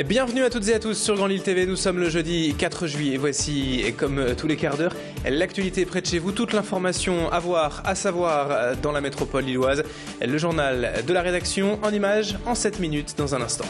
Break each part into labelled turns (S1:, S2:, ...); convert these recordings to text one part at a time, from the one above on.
S1: Bienvenue à toutes et à tous sur Grand Lille TV, nous sommes le jeudi 4 juillet et voici, comme tous les quarts d'heure, l'actualité près de chez vous, toute l'information à voir, à savoir dans la métropole lilloise. Le journal de la rédaction en images en 7 minutes dans un instant.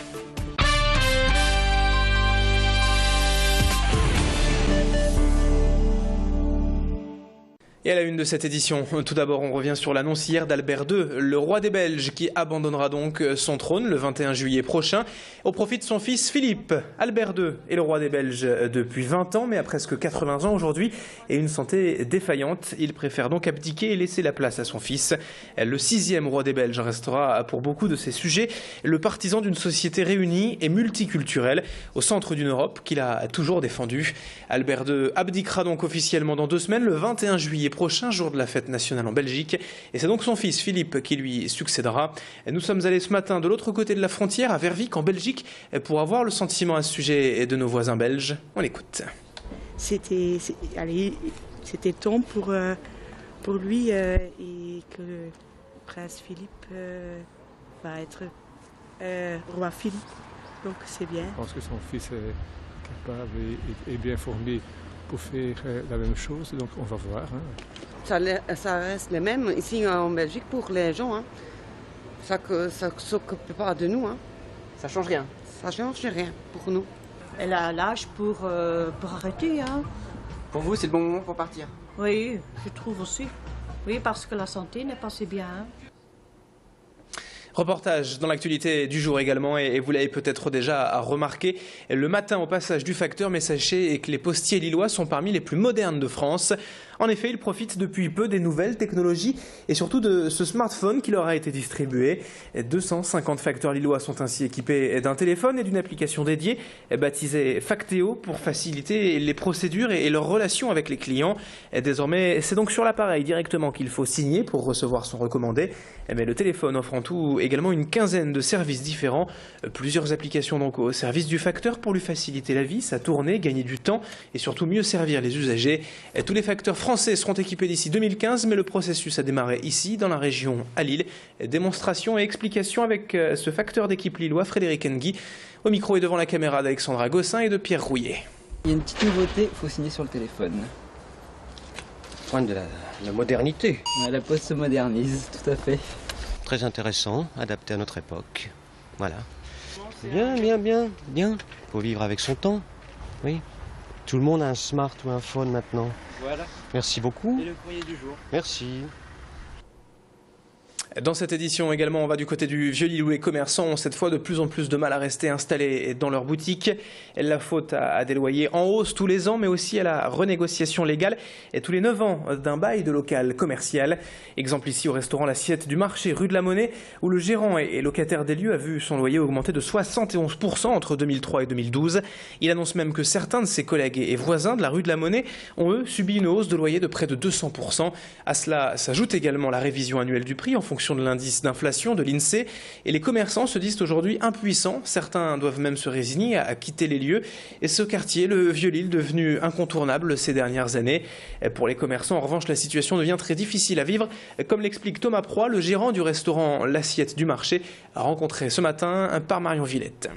S1: Et à la une de cette édition, tout d'abord on revient sur l'annonce hier d'Albert II, le roi des Belges qui abandonnera donc son trône le 21 juillet prochain au profit de son fils Philippe. Albert II est le roi des Belges depuis 20 ans mais à presque 80 ans aujourd'hui et une santé défaillante. Il préfère donc abdiquer et laisser la place à son fils. Le 6e roi des Belges restera pour beaucoup de ces sujets le partisan d'une société réunie et multiculturelle au centre d'une Europe qu'il a toujours défendue. Albert II abdiquera donc officiellement dans 2 semaines le 21 juillet prochain, jour de la fête nationale en Belgique. Et c'est donc son fils Philippe qui lui succédera. Nous sommes allés ce matin de l'autre côté de la frontière, à Verviers, en Belgique, pour avoir le sentiment à ce sujet de nos voisins belges. On l'écoute.
S2: C'était temps pour lui et que Prince Philippe va être roi Philippe. Donc c'est bien.
S3: Je pense que son fils est capable et bien formé pour faire la même chose, donc on va voir.
S4: Ça reste le même ici en Belgique pour les gens. Hein. Ça ne s'occupe pas de nous. Hein. Ça change rien. Ça change rien pour nous.
S5: Elle a l'âge pour arrêter. Hein.
S6: Pour vous, c'est le bon moment pour partir?
S5: Oui, je trouve aussi. Oui, parce que la santé n'est pas si bien. Hein.
S1: Reportage dans l'actualité du jour également, et vous l'avez peut-être déjà remarqué, le matin au passage du facteur messager et que les postiers lillois sont parmi les plus modernes de France. En effet, ils profitent depuis peu des nouvelles technologies et surtout de ce smartphone qui leur a été distribué. 250 facteurs lillois sont ainsi équipés d'un téléphone et d'une application dédiée baptisée Factéo pour faciliter les procédures et leurs relations avec les clients. Désormais, c'est donc sur l'appareil directement qu'il faut signer pour recevoir son recommandé. Mais le téléphone offre en tout également une quinzaine de services différents. Plusieurs applications donc au service du facteur pour lui faciliter la vie, sa tournée, gagner du temps et surtout mieux servir les usagers. Tous les facteurs français seront équipés d'ici 2015, mais le processus a démarré ici, dans la région, à Lille. Démonstration et explication avec ce facteur d'équipe lillois, Frédéric Engui, au micro et devant la caméra d'Alexandra Gossin et de Pierre Rouillet.
S6: Il y a une petite nouveauté, il faut signer sur le téléphone. Point de la modernité.
S7: La poste se modernise, tout à fait.
S8: Très intéressant, adapté à notre époque. Voilà. Bien. Faut vivre avec son temps. Oui. Tout le monde a un smart ou un phone maintenant.
S7: Voilà.
S8: Merci beaucoup.
S7: Et le courrier du jour.
S8: Merci.
S1: Dans cette édition également, on va du côté du Vieux-Lille où les commerçants ont cette fois de plus en plus de mal à rester installés dans leurs boutiques. La faute à des loyers en hausse tous les ans, mais aussi à la renégociation légale et tous les 9 ans d'un bail de local commercial. Exemple ici au restaurant L'Assiette du Marché, rue de la Monnaie, où le gérant et locataire des lieux a vu son loyer augmenter de 71% entre 2003 et 2012. Il annonce même que certains de ses collègues et voisins de la rue de la Monnaie ont eux subi une hausse de loyer de près de 200%. À cela s'ajoute également la révision annuelle du prix en fonction de l'indice d'inflation de l'INSEE, et les commerçants se disent aujourd'hui impuissants. Certains doivent même se résigner à quitter les lieux. Et ce quartier, le Vieux-Lille, devenu incontournable ces dernières années. Pour les commerçants, en revanche, la situation devient très difficile à vivre, comme l'explique Thomas Proy, le gérant du restaurant L'Assiette du Marché, rencontré ce matin par Marion Villette.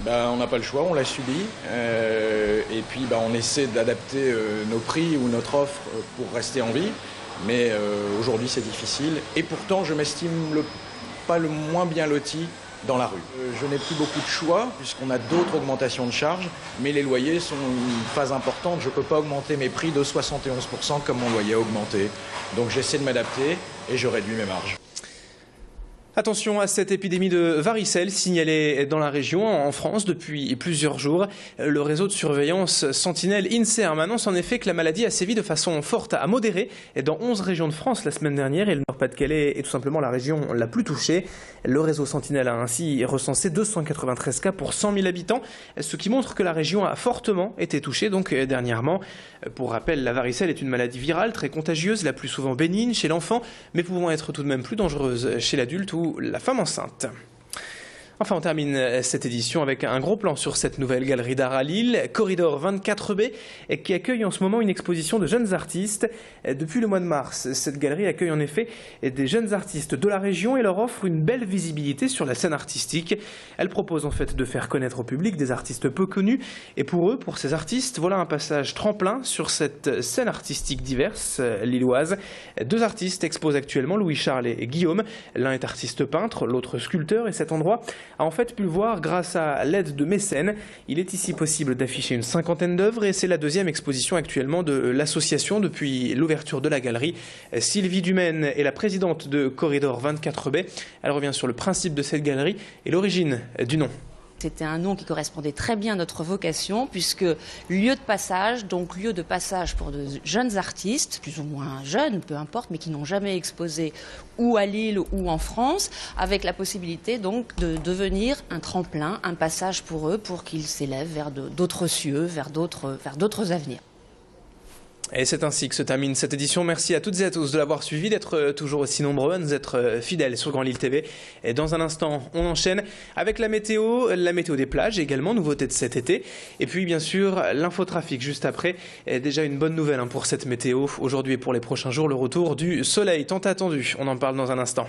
S9: On n'a pas le choix, on l'a subi, et puis on essaie d'adapter nos prix ou notre offre pour rester en vie. Mais aujourd'hui c'est difficile et pourtant je m'estime pas le moins bien loti dans la rue. Je n'ai plus beaucoup de choix puisqu'on a d'autres augmentations de charges, mais les loyers sont une phase importante. Je ne peux pas augmenter mes prix de 71% comme mon loyer a augmenté. Donc j'essaie de m'adapter et je réduis mes marges.
S1: Attention à cette épidémie de varicelle signalée dans la région, en France, depuis plusieurs jours. Le réseau de surveillance Sentinelle INSERM annonce en effet que la maladie a sévi de façon forte à modérée dans 11 régions de France la semaine dernière, et le Nord-Pas-de-Calais est tout simplement la région la plus touchée. Le réseau Sentinelle a ainsi recensé 293 cas pour 100 000 habitants, ce qui montre que la région a fortement été touchée donc dernièrement. Pour rappel, la varicelle est une maladie virale très contagieuse, la plus souvent bénigne chez l'enfant, mais pouvant être tout de même plus dangereuse chez l'adulte ou la femme enceinte. Enfin, on termine cette édition avec un gros plan sur cette nouvelle galerie d'art à Lille, Corridor 24B, qui accueille en ce moment une exposition de jeunes artistes. Depuis le mois de mars, cette galerie accueille en effet des jeunes artistes de la région et leur offre une belle visibilité sur la scène artistique. Elle propose en fait de faire connaître au public des artistes peu connus. Et pour ces artistes, voilà un passage tremplin sur cette scène artistique diverse lilloise. 2 artistes exposent actuellement, Louis-Charles et Guillaume. L'un est artiste peintre, l'autre sculpteur, et cet endroit a en fait pu le voir grâce à l'aide de mécènes. Il est ici possible d'afficher une 50aine d'œuvres et c'est la 2e exposition actuellement de l'association depuis l'ouverture de la galerie. Sylvie Dumaine est la présidente de Corridor 24B. Elle revient sur le principe de cette galerie et l'origine du nom.
S10: C'était un nom qui correspondait très bien à notre vocation, puisque lieu de passage, donc lieu de passage pour de jeunes artistes, plus ou moins jeunes, peu importe, mais qui n'ont jamais exposé ou à Lille ou en France, avec la possibilité donc de devenir un tremplin, un passage pour eux, pour qu'ils s'élèvent vers d'autres cieux, vers d'autres avenirs.
S1: Et c'est ainsi que se termine cette édition. Merci à toutes et à tous de l'avoir suivi, d'être toujours aussi nombreux, à nous être fidèles sur Grand Lille TV. Et dans un instant, on enchaîne avec la météo des plages également, nouveauté de cet été. Et puis bien sûr, l'infotrafic juste après. Et déjà une bonne nouvelle pour cette météo. Aujourd'hui et pour les prochains jours, le retour du soleil tant attendu. On en parle dans un instant.